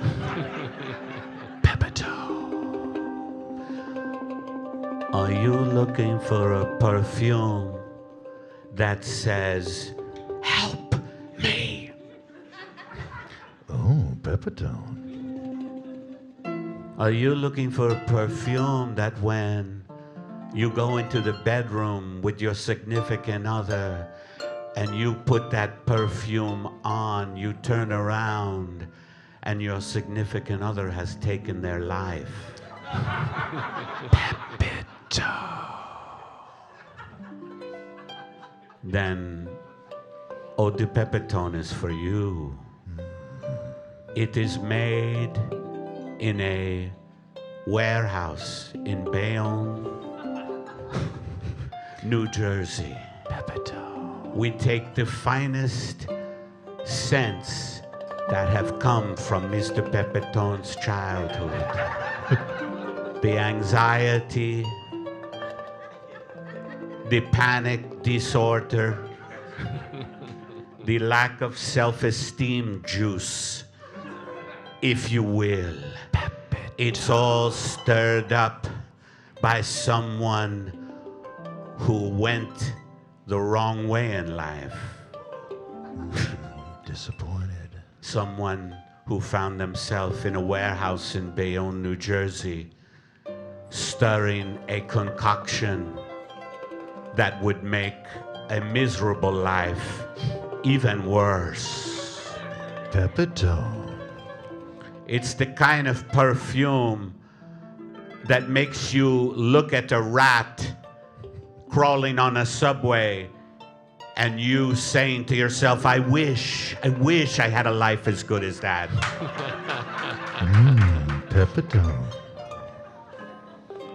Speaker 6: Pepitone.
Speaker 4: Are you looking for a perfume that says, help me?
Speaker 6: Oh, Pepitone.
Speaker 4: Are you looking for a perfume that when you go into the bedroom with your significant other and you put that perfume on, you turn around and your significant other has taken their life? Then Eau de Pepitone is for you. It is made in a warehouse in Bayonne, New Jersey.
Speaker 6: Pepitone.
Speaker 4: We take the finest scents that have come from Mr. Pepitone's childhood. The anxiety, the panic disorder, the lack of self-esteem juice, if you will. It's all stirred up by someone who went the wrong way in life.
Speaker 6: Disappointed.
Speaker 4: Someone who found themselves in a warehouse in Bayonne, New Jersey, stirring a concoction that would make a miserable life even worse.
Speaker 6: Pepitone.
Speaker 4: It's the kind of perfume that makes you look at a rat crawling on a subway and you saying to yourself, I wish I had a life as good as that.
Speaker 6: Pepitone.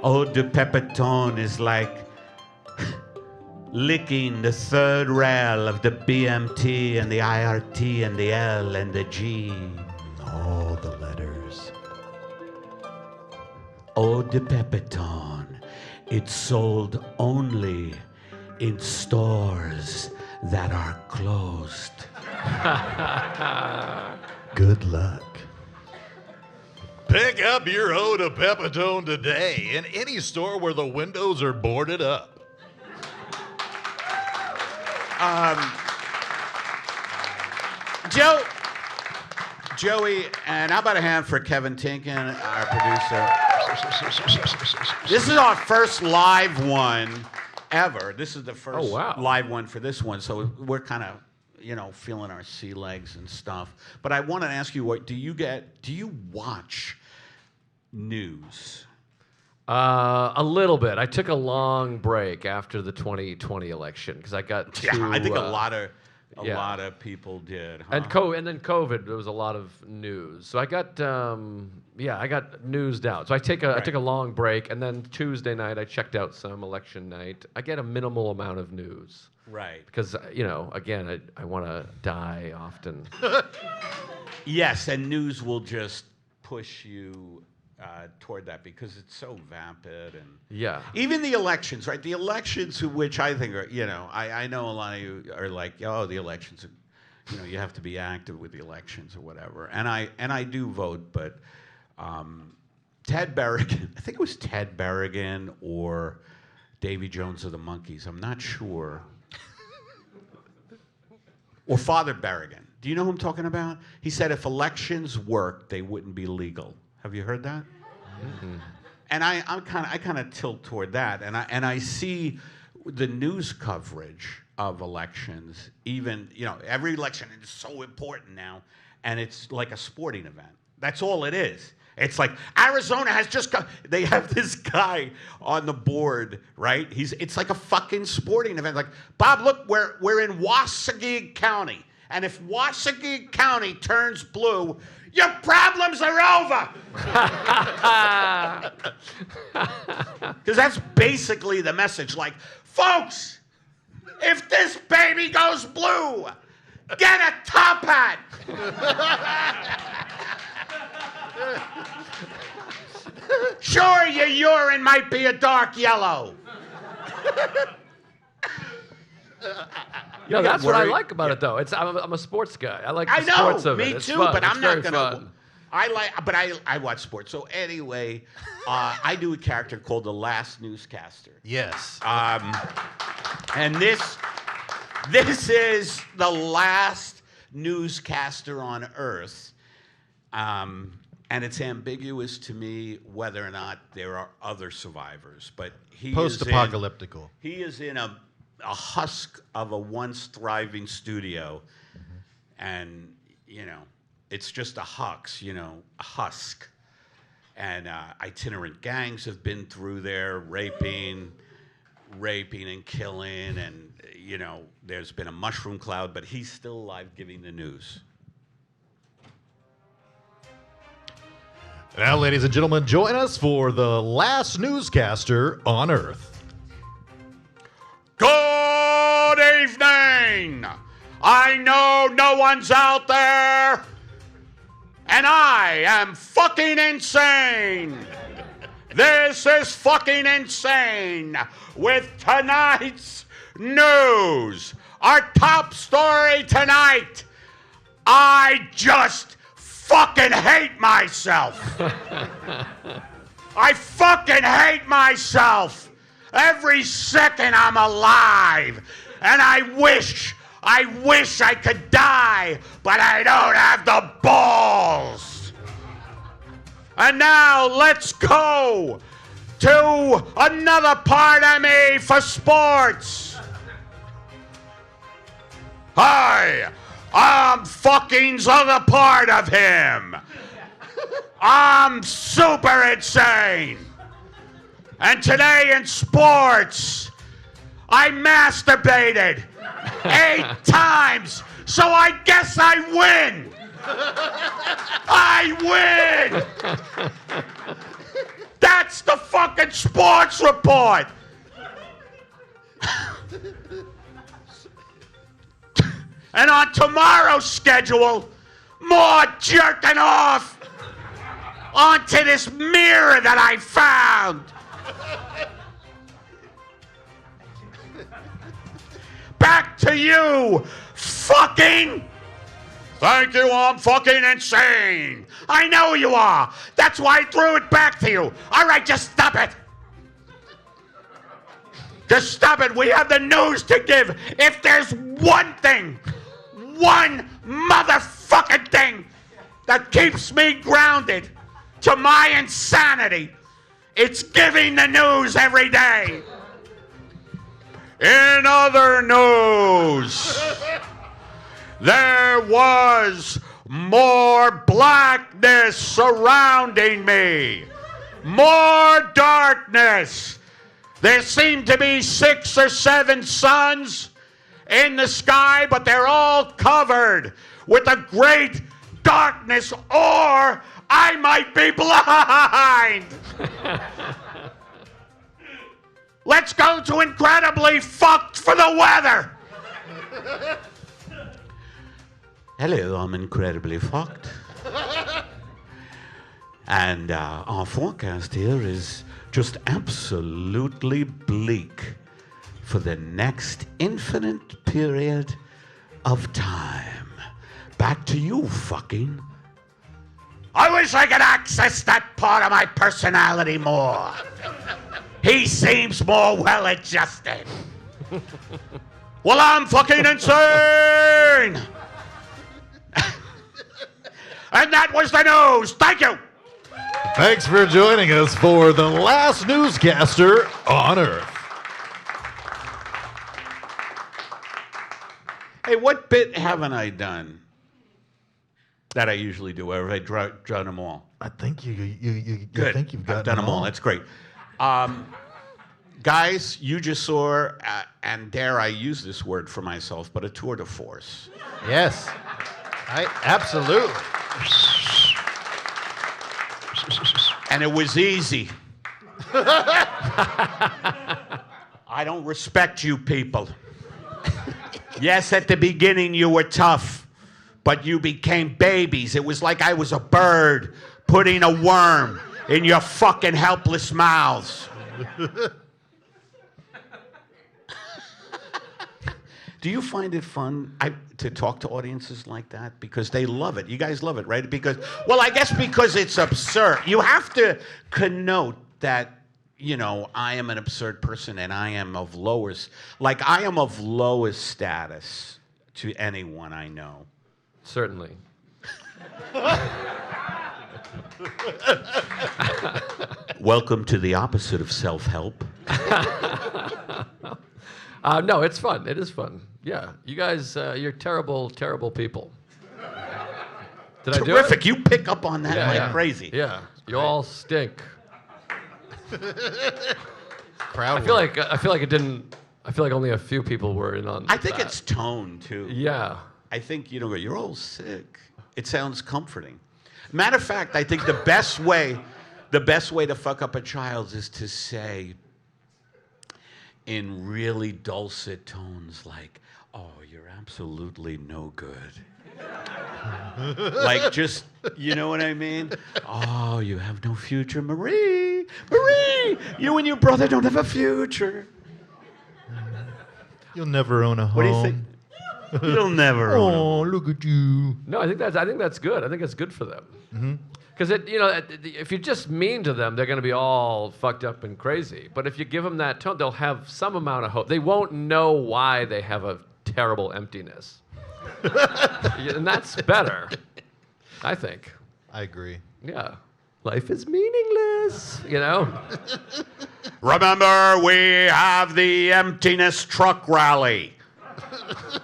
Speaker 4: Eau de Pepitone is like licking the third rail of the BMT and the IRT and the L and the G.
Speaker 6: All the letters.
Speaker 4: Eau de Pepitone. It's sold only in stores that are closed.
Speaker 6: Good luck.
Speaker 1: Pick up your Eau de Pepitone today in any store where the windows are boarded up.
Speaker 4: Joey, and how about a hand for Kevin Tinkin, our producer? This is our first live one ever. This is the first live one for this one, so we're kind of, feeling our sea legs and stuff. But I want to ask you, do you watch news?
Speaker 3: A little bit. I took a long break after the 2020 election because I got too...
Speaker 4: Yeah, I think a lot of people did. Huh?
Speaker 3: And then COVID, there was a lot of news. So I got I got newsed out. So I took a long break, and then Tuesday night I checked out some election night. I get a minimal amount of news.
Speaker 4: Right.
Speaker 3: Because again, I want to die often.
Speaker 4: Yes, and news will just push you toward that because it's so vapid and even the elections, right? The elections, which I think are, I know a lot of you are like, oh, the elections, you have to be active with the elections or whatever, and I do vote, but Ted Berrigan, I think it was Ted Berrigan or Davy Jones of the Monkees, I'm not sure, or Father Berrigan. Do you know who I'm talking about? He said if elections worked, they wouldn't be legal. Have you heard that? Mm-hmm. And I kind of tilt toward that, and I see the news coverage of elections. Even every election is so important now, and it's like a sporting event. That's all it is. It's like Arizona has just got. They have this guy on the board, right? It's like a fucking sporting event. Like, Bob, look, we're in Wassageek County, and if Wassageek County turns blue, your problems are over. Because that's basically the message. Like, folks, if this baby goes blue, get a top hat. Sure, your urine might be a dark yellow.
Speaker 3: That's what I like about it, though. I'm a sports guy. I like the sports of it.
Speaker 4: Me
Speaker 3: it's
Speaker 4: too,
Speaker 3: fun.
Speaker 4: but
Speaker 3: it's
Speaker 4: I'm not
Speaker 3: very
Speaker 4: gonna.
Speaker 3: Fun.
Speaker 4: I watch sports. So anyway, I do a character called the Last Newscaster.
Speaker 1: Yes.
Speaker 4: And this is the last newscaster on Earth. And it's ambiguous to me whether or not there are other survivors. But
Speaker 6: Post-apocalyptical.
Speaker 4: He is in a husk of a once thriving studio, and it's just a husk. And itinerant gangs have been through there, raping and killing, and there's been a mushroom cloud, but he's still alive giving the news.
Speaker 6: Now, ladies and gentlemen, join us for the last newscaster on Earth.
Speaker 4: Good evening! I know no one's out there, and I am fucking insane. This is fucking insane with tonight's news. Our top story tonight, I just fucking hate myself. I fucking hate myself. Every second I'm alive. And I wish I could die, but I don't have the balls. And now let's go to another part of me for sports. Hi, I'm fucking's other part of him. I'm super insane. And today in sports, I masturbated 8 times, so I guess I win. I win. That's the fucking sports report. And on tomorrow's schedule, more jerking off onto this mirror that I found. Back to you, fucking. Thank you, I'm fucking insane. I know you are. That's why I threw it back to you. All right, just stop it. Just stop it. We have the news to give. If there's one thing, one motherfucking thing that keeps me grounded to my insanity, it's giving the news every day. In other news, there was more blackness surrounding me, more darkness. There seemed to be 6 or 7 suns in the sky, but they're all covered with a great darkness, or I might be blind. Let's go to incredibly fucked for the weather. Hello, I'm incredibly fucked. And our forecast here is just absolutely bleak for the next infinite period of time. Back to you, fucking. I wish I could access that part of my personality more. He seems more well-adjusted. Well, I'm fucking insane! And that was the news. Thank you.
Speaker 6: Thanks for joining us for the last newscaster on Earth.
Speaker 4: Hey, what bit haven't I done that I usually do? Or have I done them all?
Speaker 6: I think you
Speaker 4: Good.
Speaker 6: I think you've got
Speaker 4: I've done them all. That's great. Guys, you just saw, and dare I use this word for myself, but a tour de force.
Speaker 5: Yes. Absolutely.
Speaker 4: And it was easy. I don't respect you people. Yes, at the beginning you were tough, but you became babies. It was like I was a bird putting a worm in your fucking helpless mouths. Do you find it fun to talk to audiences like that? Because they love it. You guys love it, right? Because, well, I guess because it's absurd. You have to connote that, you know, I am an absurd person and I am of lowest status to anyone I know.
Speaker 3: Certainly.
Speaker 4: Welcome to the opposite of self-help.
Speaker 3: No, it's fun. It is fun. Yeah. You guys, you're terrible, terrible people. Did I do it?
Speaker 4: Terrific. You pick up on that like crazy.
Speaker 3: Yeah. You all stink.
Speaker 5: Crowd.
Speaker 3: I feel like it didn't. I feel like only a few people were in on.
Speaker 4: I think
Speaker 3: that.
Speaker 4: it's tone, too.
Speaker 3: Yeah.
Speaker 4: I think, you know, you're all sick. It sounds comforting. Matter of fact, I think the best way to fuck up a child is to say in really dulcet tones like, oh, you're absolutely no good. Like, just, you know what I mean? Oh, you have no future, Marie. Marie, you and your brother don't have a future.
Speaker 6: You'll never own a home.
Speaker 4: What do you think? You'll never own a home.
Speaker 6: Oh, look at you.
Speaker 3: No, I think that's good. I think it's good for them. Because if you're just mean to them, they're going to be all fucked up and crazy. But if you give them that tone, they'll have some amount of hope. They won't know why they have a terrible emptiness, and that's better, I think.
Speaker 6: I agree.
Speaker 3: Yeah, life is meaningless. You know.
Speaker 4: Remember, we have the emptiness truck rally.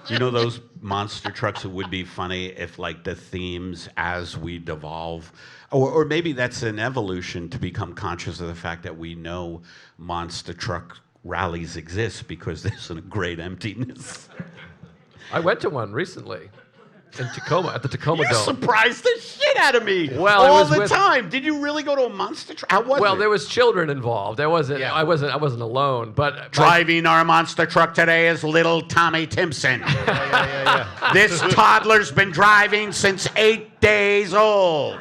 Speaker 4: You know those monster trucks? It would be funny if, like, the themes as we devolve, or maybe that's an evolution to become conscious of the fact that we know monster truck rallies exist because there's a great emptiness.
Speaker 3: I went to one recently. in Tacoma, at the Tacoma
Speaker 4: You
Speaker 3: Dome.
Speaker 4: surprised the shit out of me
Speaker 3: Well, it
Speaker 4: all
Speaker 3: was
Speaker 4: the
Speaker 3: with-
Speaker 4: time. Did you really go to a monster truck? How was
Speaker 3: Well,
Speaker 4: it?
Speaker 3: there was children involved. There wasn't.
Speaker 5: Yeah.
Speaker 3: I wasn't alone. But
Speaker 4: Driving our monster truck today is little Tommy Timpson.
Speaker 6: Yeah.
Speaker 4: This toddler's been driving since 8 days old.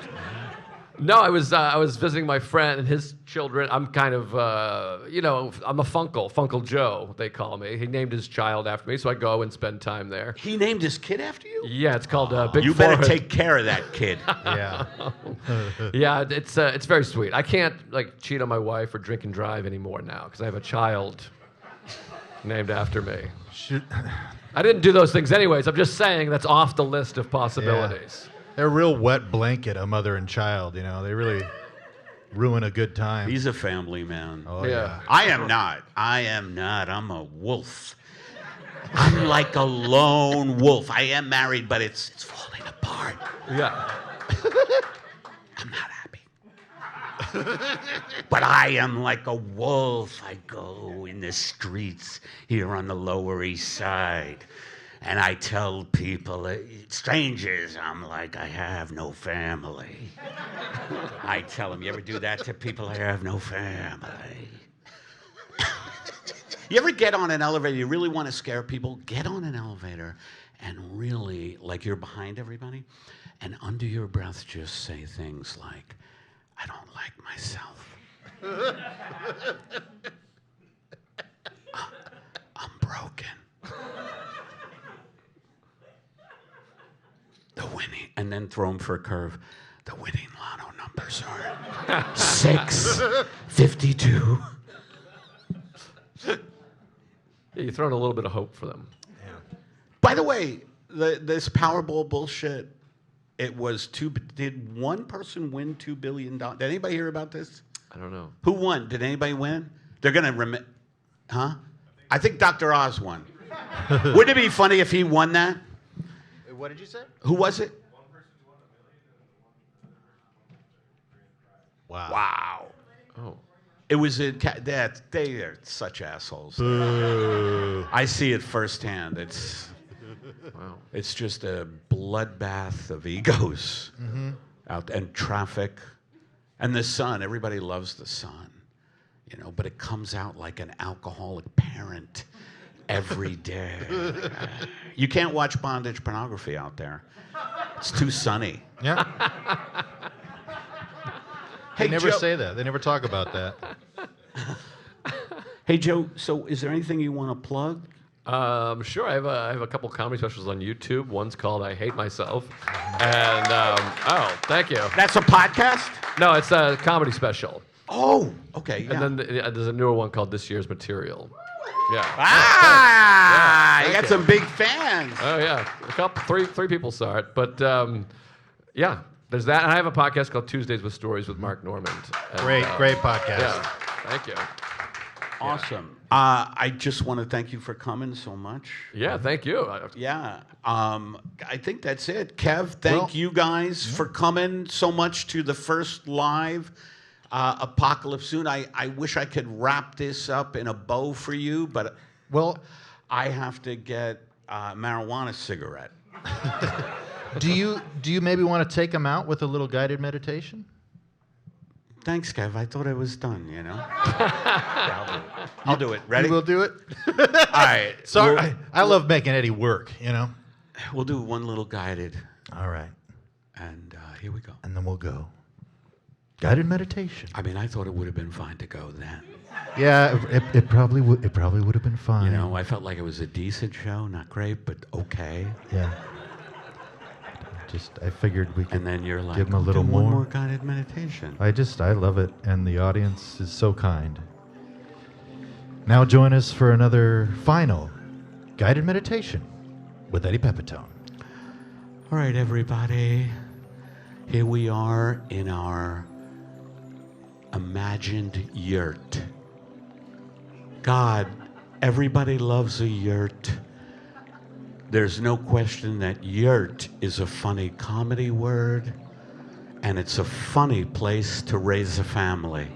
Speaker 3: No, I was visiting my friend and his children. I'm kind of, I'm a Funkle Joe, they call me. He named his child after me, so I go and spend time there.
Speaker 4: He named his kid after you?
Speaker 3: Yeah, it's called Big
Speaker 4: You better
Speaker 3: Forehead.
Speaker 4: take care of that kid.
Speaker 6: Yeah.
Speaker 3: Yeah, it's very sweet. I can't like cheat on my wife or drink and drive anymore now because I have a child named after me.
Speaker 6: Should,
Speaker 3: I didn't do those things anyways. I'm just saying that's off the list of possibilities.
Speaker 6: they're a real wet blanket, a mother and child. You know, they really ruin a good time.
Speaker 4: He's a family man.
Speaker 6: Oh
Speaker 3: Yeah.
Speaker 4: I am not. I'm a wolf. I'm like a lone wolf. I am married, but it's falling apart.
Speaker 3: Yeah.
Speaker 4: I'm not happy. But I am like a wolf. I go in the streets here on the Lower East Side. And I tell people, strangers, I'm like, I have no family. I tell them, you ever do that to people? I have no family. You ever get on an elevator, you really want to scare people? Get on an elevator and really, like you're behind everybody, and under your breath just say things like, I don't like myself. I'm broken. The winning, and then throw them for a curve. The winning lotto numbers are 6, 52.
Speaker 3: Yeah, you're throwing a little bit of hope for them.
Speaker 4: By the way, this Powerball bullshit, it was did one person win $2 billion? Did anybody hear about this?
Speaker 3: I don't know.
Speaker 4: Who won? Did anybody win? They're going to huh? I think Dr. Oz won. Wouldn't it be funny if he won that?
Speaker 5: What did you say?
Speaker 4: Who was it?
Speaker 6: Wow.
Speaker 4: Wow.
Speaker 3: Oh.
Speaker 4: It was in they are such assholes.
Speaker 6: Boo.
Speaker 4: I see it firsthand.
Speaker 3: Wow.
Speaker 4: It's just a bloodbath of egos out and traffic. And the sun, everybody loves the sun, but it comes out like an alcoholic parent every day. You can't watch bondage pornography out there. It's too sunny.
Speaker 6: Yeah. They
Speaker 4: Hey,
Speaker 6: never
Speaker 4: Joe-
Speaker 6: say that. They never talk about that.
Speaker 4: Hey, Joe, so is there anything you want to plug?
Speaker 3: Sure. I have a couple comedy specials on YouTube. One's called "I Hate Myself," and thank you.
Speaker 4: That's a podcast?
Speaker 3: No, it's a comedy special.
Speaker 4: Oh, okay. Yeah.
Speaker 3: And then there's a newer one called "This Year's Material." Yeah.
Speaker 4: Ah, you
Speaker 3: thank
Speaker 4: got
Speaker 3: you.
Speaker 4: some big fans.
Speaker 3: Oh yeah, three people saw it, but yeah, there's that. And I have a podcast called Tuesdays with Stories with Mark Normand. And,
Speaker 6: Great podcast.
Speaker 3: Yeah, thank you.
Speaker 4: Awesome. I just want to thank you for coming so much.
Speaker 3: Yeah, thank you.
Speaker 4: Yeah. I think that's it. Kev, thank you guys for coming so much to the first live Apocalypse Soon. I wish I could wrap this up in a bow for you, but I have to get a marijuana cigarette.
Speaker 6: Do you maybe want to take them out with a little guided meditation?
Speaker 4: Thanks, Kev. I thought I was done, I'll do it. Ready?
Speaker 6: You will do it?
Speaker 4: All right.
Speaker 6: Sorry. I love making Eddie work,
Speaker 4: We'll do one little guided,
Speaker 6: All right.
Speaker 4: and here we go.
Speaker 6: And then we'll go. Guided meditation.
Speaker 4: I mean, I thought it would have been fine to go then.
Speaker 6: Yeah, it probably would have been fine.
Speaker 4: I felt like it was a decent show, not great, but okay.
Speaker 6: Yeah. I figured we could
Speaker 4: And then you're like,
Speaker 6: give him a little
Speaker 4: do
Speaker 6: more.
Speaker 4: one more guided meditation.
Speaker 6: I love it, and the audience is so kind. Now join us for another final guided meditation with Eddie Pepitone.
Speaker 4: All right, everybody. Here we are in our imagined yurt. God, everybody loves a yurt. There's no question that yurt is a funny comedy word, and it's a funny place to raise a family.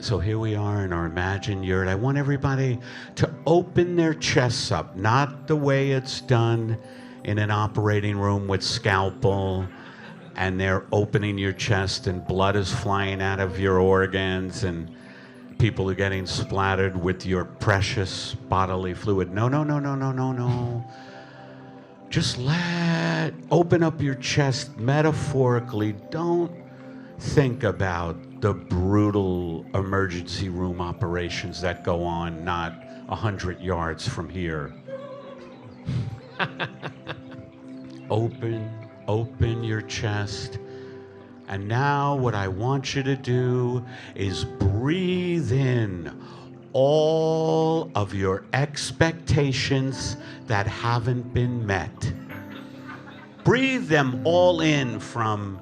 Speaker 4: So here we are in our imagined yurt. I want everybody to open their chests up, not the way it's done in an operating room with scalpel, and they're opening your chest and blood is flying out of your organs and people are getting splattered with your precious bodily fluid. No, no, no, no, no, no, no. Just open up your chest metaphorically. Don't think about the brutal emergency room operations that go on not 100 yards from here. Open your chest. And now what I want you to do is breathe in all of your expectations that haven't been met. Breathe them all in, from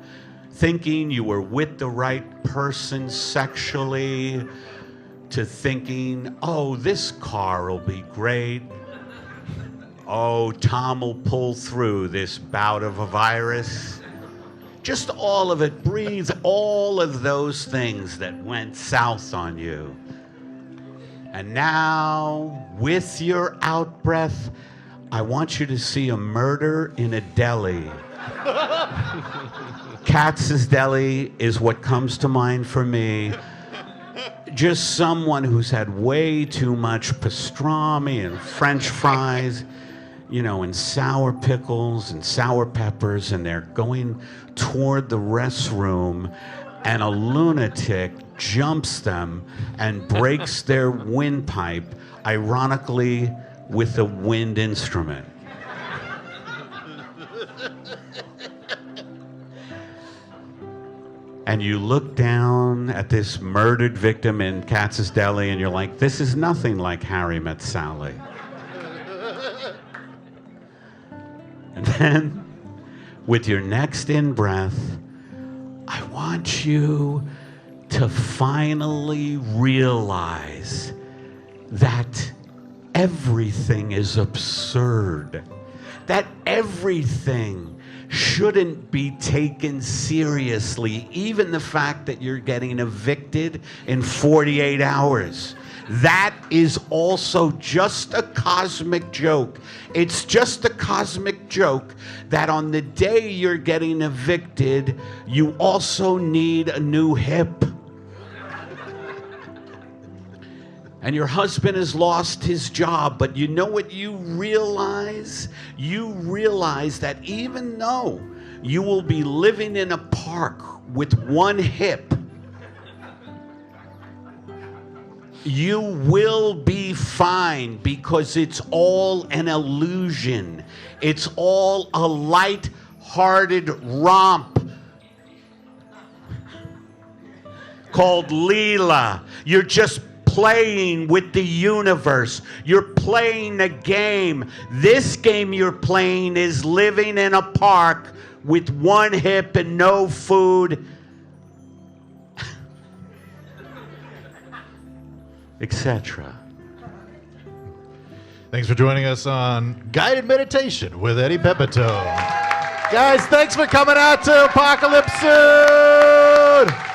Speaker 4: thinking you were with the right person sexually to thinking, oh, this car will be great. Oh, Tom will pull through this bout of a virus. Just all of it. Breathe all of those things that went south on you. And now, with your out-breath, I want you to see a murder in a deli. Katz's Deli is what comes to mind for me. Just someone who's had way too much pastrami and French fries, you know, and sour pickles and sour peppers, and they're going toward the restroom, and a lunatic jumps them and breaks their windpipe, ironically with a wind instrument. And you look down at this murdered victim in Katz's Deli and you're like, this is nothing like Harry Met Sally. And then, with your next in-breath, I want you to finally realize that everything is absurd, that everything shouldn't be taken seriously, even the fact that you're getting evicted in 48 hours. That is also just a cosmic joke. It's just a cosmic joke that on the day you're getting evicted, you also need a new hip. And your husband has lost his job, but you know what you realize? You realize that even though you will be living in a park with one hip, you will be fine, because it's all an illusion. It's all a light-hearted romp called Leela. You're just playing with the universe. You're playing a game. This game you're playing is living in a park with one hip and no food, etc.
Speaker 6: Thanks for joining us on Guided Meditation with Eddie Pepitone. Guys, thanks for coming out to Apocalypse Soon!